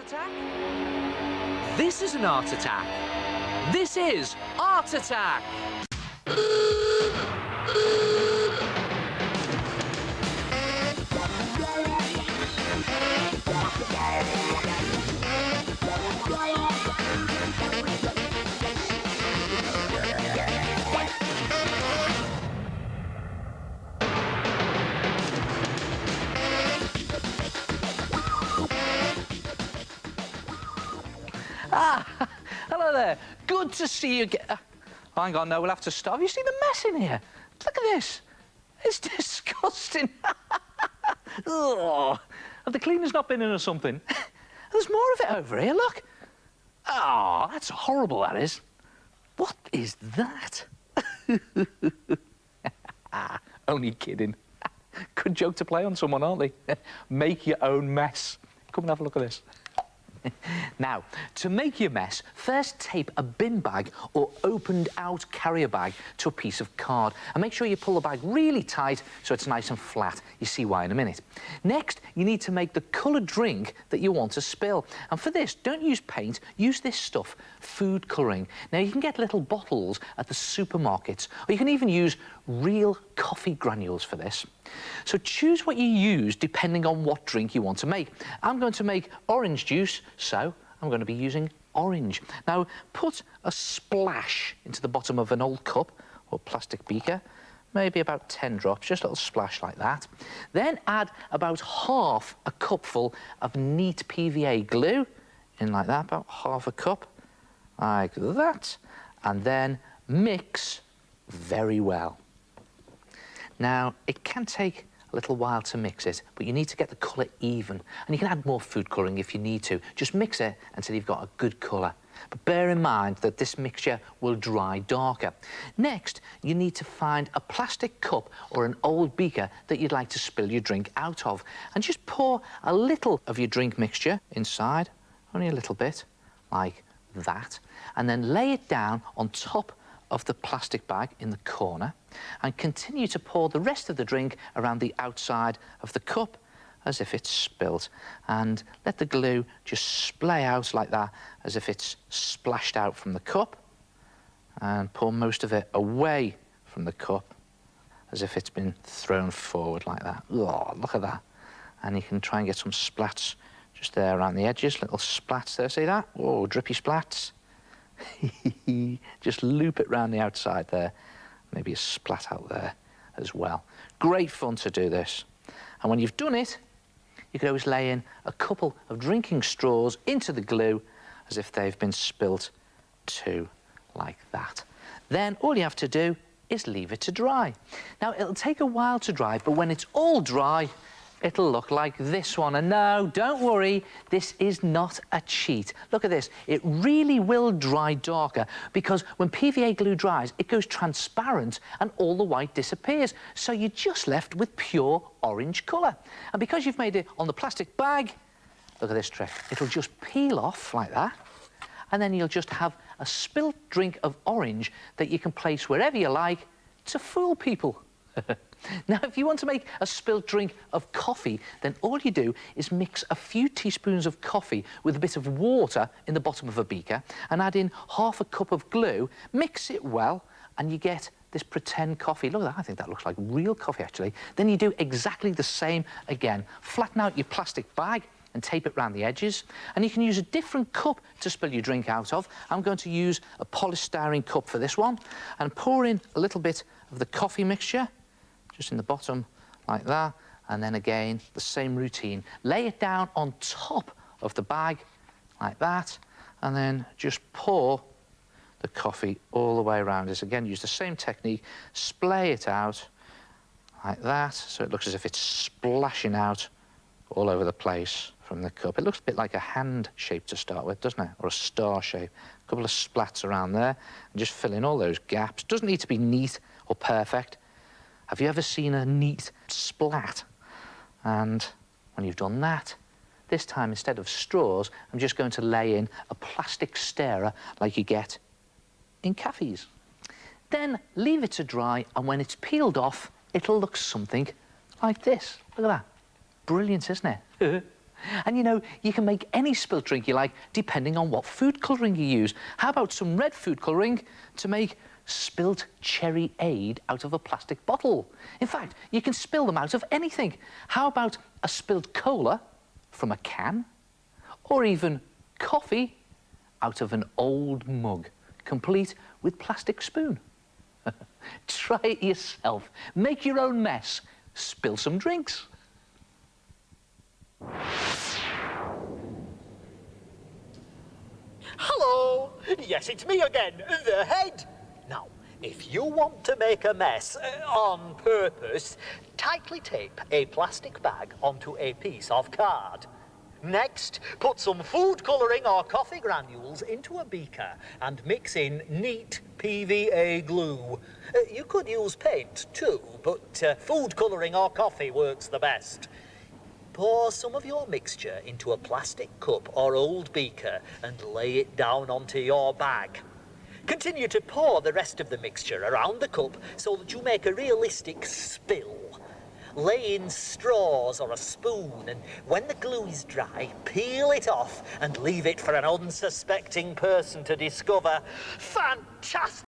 attack? This is an art attack. This is Art Attack. Hello there. Good to see you again. Hang on, no, we'll have to stop. Have you seen the mess in here? Look at this. It's disgusting. Ugh. Have the cleaners not been in or something? There's more of it over here, look. Oh, that's horrible, that is. What is that? Only kidding. Good joke to play on someone, aren't they? Make your own mess. Come and have a look at this. Now, to make your mess, first tape a bin bag or opened-out carrier bag to a piece of card. And make sure you pull the bag really tight so it's nice and flat. You see why in a minute. Next, you need to make the coloured drink that you want to spill. And for this, don't use paint, use this stuff, food colouring. Now, you can get little bottles at the supermarkets, or you can even use real coffee granules for this. So choose what you use depending on what drink you want to make. I'm going to make orange juice, so I'm going to be using orange. Now, put a splash into the bottom of an old cup or plastic beaker, maybe about 10 drops, just a little splash like that. Then add about half a cupful of neat PVA glue, in like that, about half a cup, like that, and then mix very well. Now, it can take a little while to mix it, but you need to get the colour even. And you can add more food colouring if you need to. Just mix it until you've got a good colour. But bear in mind that this mixture will dry darker. Next, you need to find a plastic cup or an old beaker that you'd like to spill your drink out of. And just pour a little of your drink mixture inside, only a little bit, like that. And then lay it down on top of the plastic bag in the corner and continue to pour the rest of the drink around the outside of the cup as if it's spilt, and let the glue just splay out like that as if it's splashed out from the cup, and pour most of it away from the cup as if it's been thrown forward like that. Oh, look at that. And you can try and get some splats just there around the edges, little splats there, see that? Oh, drippy splats. Just loop it round the outside there. Maybe a splat out there as well. Great fun to do this. And when you've done it, you can always lay in a couple of drinking straws into the glue as if they've been spilt too, like that. Then all you have to do is leave it to dry. Now, it'll take a while to dry, but when it's all dry, it'll look like this one. And no, don't worry, this is not a cheat. Look at this. It really will dry darker because when PVA glue dries, it goes transparent and all the white disappears. So you're just left with pure orange colour. And because you've made it on the plastic bag, look at this trick. It'll just peel off like that. And then you'll just have a spilt drink of orange that you can place wherever you like to fool people. Now, if you want to make a spilt drink of coffee, then all you do is mix a few teaspoons of coffee with a bit of water in the bottom of a beaker and add in half a cup of glue, mix it well, and you get this pretend coffee. Look at that, I think that looks like real coffee, actually. Then you do exactly the same again. Flatten out your plastic bag and tape it around the edges. And you can use a different cup to spill your drink out of. I'm going to use a polystyrene cup for this one and pour in a little bit of the coffee mixture, just in the bottom, like that, and then again, the same routine. Lay it down on top of the bag, like that, and then just pour the coffee all the way around it. Again, use the same technique, splay it out, like that, so it looks as if it's splashing out all over the place from the cup. It looks a bit like a hand shape to start with, doesn't it? Or a star shape. A couple of splats around there, and just fill in all those gaps. Doesn't need to be neat or perfect. Have you ever seen a neat splat? And when you've done that, this time instead of straws, I'm just going to lay in a plastic stirrer like you get in cafes. Then leave it to dry, and when it's peeled off, it'll look something like this. Look at that. Brilliant, isn't it? And you know, you can make any spilt drink you like depending on what food colouring you use. How about some red food colouring to make spilt cherry aid out of a plastic bottle? In fact, you can spill them out of anything. How about a spilt cola from a can? Or even coffee out of an old mug, complete with plastic spoon? Try it yourself. Make your own mess. Spill some drinks. Hello! Yes, it's me again, the head. Now, if you want to make a mess on purpose, tightly tape a plastic bag onto a piece of card. Next, put some food colouring or coffee granules into a beaker and mix in neat PVA glue. You could use paint too, but food colouring or coffee works the best. Pour some of your mixture into a plastic cup or old beaker and lay it down onto your bag. Continue to pour the rest of the mixture around the cup so that you make a realistic spill. Lay in straws or a spoon, and when the glue is dry, peel it off and leave it for an unsuspecting person to discover. Fantastic!